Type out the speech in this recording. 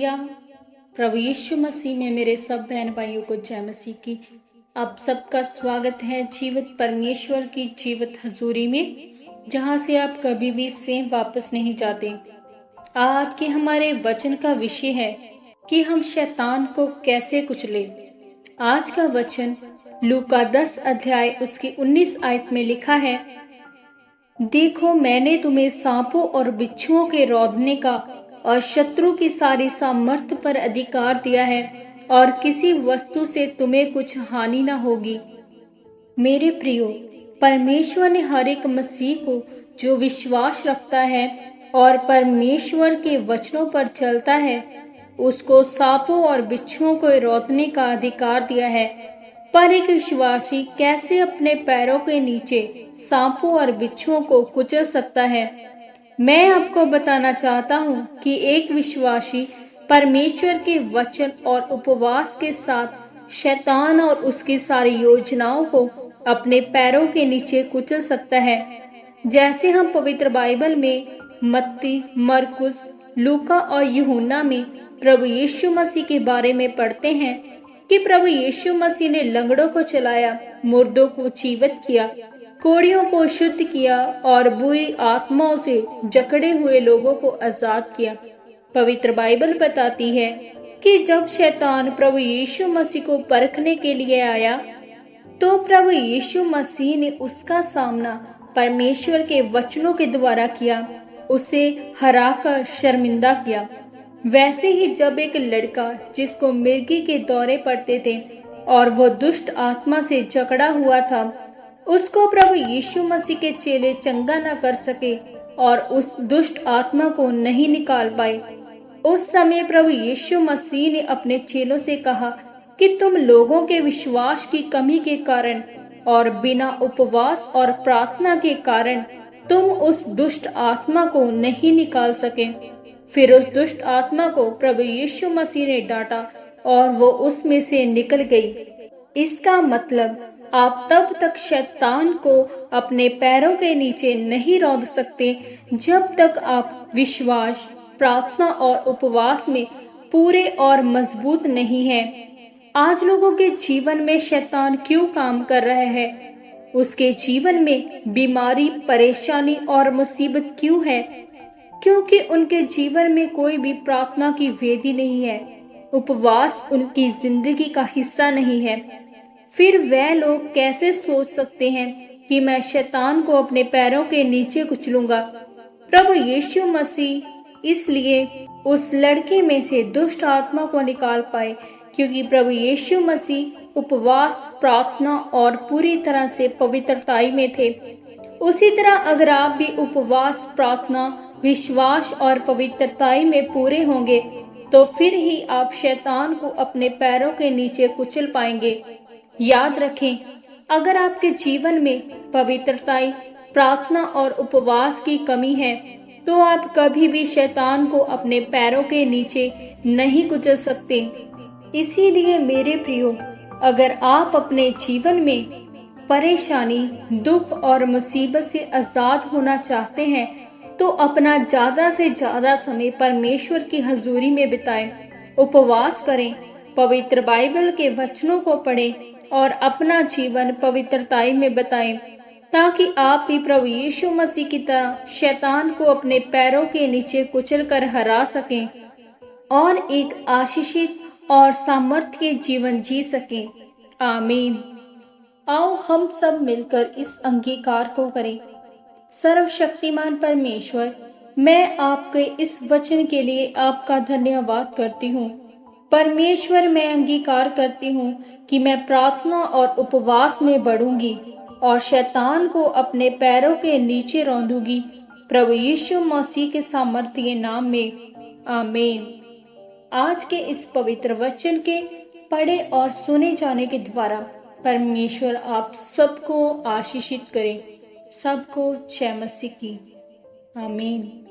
Hallelujah. प्रभु यीशु मसीह में मेरे सब बहन भाइयों को जय मसीह की। आप सबका स्वागत है जीवित परमेश्वर की जीवित हजूरी में, जहां से आप कभी भी सेम वापस नहीं जाते। आज के हमारे वचन का विषय है कि हम शैतान को कैसे कुचले। आज का वचन लूका 10 अध्याय उसकी 19 आयत में लिखा है, देखो मैंने तुम्हें सांपों और बिच्छुओं के रौंदने का और शत्रु की सारी सामर्थ्य पर अधिकार दिया है और किसी वस्तु से तुम्हें कुछ हानि न होगी। मेरे प्रियो, परमेश्वर ने हर एक मसीह को जो विश्वास रखता है और परमेश्वर के वचनों पर चलता है, उसको सांपों और बिच्छुओं को रौंदने का अधिकार दिया है। पर एक विश्वासी कैसे अपने पैरों के नीचे सांपों और बिच्छुओं को कुचल सकता है? मैं आपको बताना चाहता हूँ कि एक विश्वासी परमेश्वर के वचन और उपवास के साथ शैतान और उसकी सारी योजनाओं को अपने पैरों के नीचे कुचल सकता है। जैसे हम पवित्र बाइबल में मत्ती, मरकुस, लूका और यूहन्ना में प्रभु यीशु मसीह के बारे में पढ़ते हैं कि प्रभु यीशु मसीह ने लंगड़ों को चलाया, मुर्दों को जीवित किया, कोढ़ियों को शुद्ध किया और बुरी आत्माओं से जकड़े हुए लोगों को आजाद किया। पवित्र बाइबल बताती है कि जब शैतान प्रभु यीशु मसीह को परखने के लिए आया, तो प्रभु यीशु मसीह ने उसका सामना परमेश्वर के वचनों के द्वारा किया, उसे हराकर शर्मिंदा किया। वैसे ही जब एक लड़का जिसको मिर्गी के दौरे पड़ते थे और वह दुष्ट आत्मा से जकड़ा हुआ था, उसको प्रभु यीशु मसीह के चेले चंगा न कर सके और उस दुष्ट आत्मा को नहीं निकाल पाए, उस समय प्रभु यीशु मसीह ने अपने चेलों से कहा कि तुम लोगों के विश्वास की कमी के कारण और बिना उपवास और प्रार्थना के कारण तुम उस दुष्ट आत्मा को नहीं निकाल सके। फिर उस दुष्ट आत्मा को प्रभु यीशु मसीह ने डांटा और वो उसमें से निकल गई। इसका मतलब आप तब तक शैतान को अपने पैरों के नीचे नहीं रौंद सकते जब तक आप विश्वास, प्रार्थना और उपवास में पूरे और मजबूत नहीं हैं। आज लोगों के जीवन में शैतान क्यों काम कर रहा है? उसके जीवन में बीमारी, परेशानी और मुसीबत क्यों है? क्योंकि उनके जीवन में कोई भी प्रार्थना की वेदी नहीं है, उपवास उनकी जिंदगी का हिस्सा नहीं है। फिर वह लोग कैसे सोच सकते हैं कि मैं शैतान को अपने पैरों के नीचे कुचलूंगा? प्रभु यीशु मसीह इसलिए उस लड़के में से दुष्ट आत्मा को निकाल पाए क्योंकि प्रभु यीशु मसीह उपवास, प्रार्थना और पूरी तरह से पवित्रताई में थे। उसी तरह अगर आप भी उपवास, प्रार्थना, विश्वास और पवित्रताई में पूरे होंगे, तो फिर ही आप शैतान को अपने पैरों के नीचे कुचल पाएंगे। याद रखें, अगर आपके जीवन में पवित्रताई, प्रार्थना और उपवास की कमी है, तो आप कभी भी शैतान को अपने पैरों के नीचे नहीं कुचल सकते। इसीलिए मेरे प्रियो, अगर आप अपने जीवन में परेशानी, दुख और मुसीबत से आजाद होना चाहते हैं, तो अपना ज्यादा से ज्यादा समय परमेश्वर की हजूरी में बिताएं, उपवास करें, पवित्र बाइबल के वचनों को पढ़ें और अपना जीवन पवित्रताई में बिताएं, ताकि आप भी प्रभु यीशु मसीह की तरह शैतान को अपने पैरों के नीचे कुचल कर हरा सकें और एक आशीषित और सामर्थ्य जीवन जी सकें। आमीन। आओ हम सब मिलकर इस अंगीकार को करें। सर्वशक्तिमान परमेश्वर, मैं आपके इस वचन के लिए आपका धन्यवाद करती हूँ। परमेश्वर, मैं अंगीकार करती हूँ कि मैं प्रार्थना और उपवास में बढ़ूंगी और शैतान को अपने पैरों के नीचे रौंदूंगी, प्रभु यीशु मसीह के सामर्थ्य नाम में। आमीन। आज के इस पवित्र वचन के पढ़े और सुने जाने के द्वारा परमेश्वर आप सबको आशीषित करें। सबको जय मसीह की। आमीन।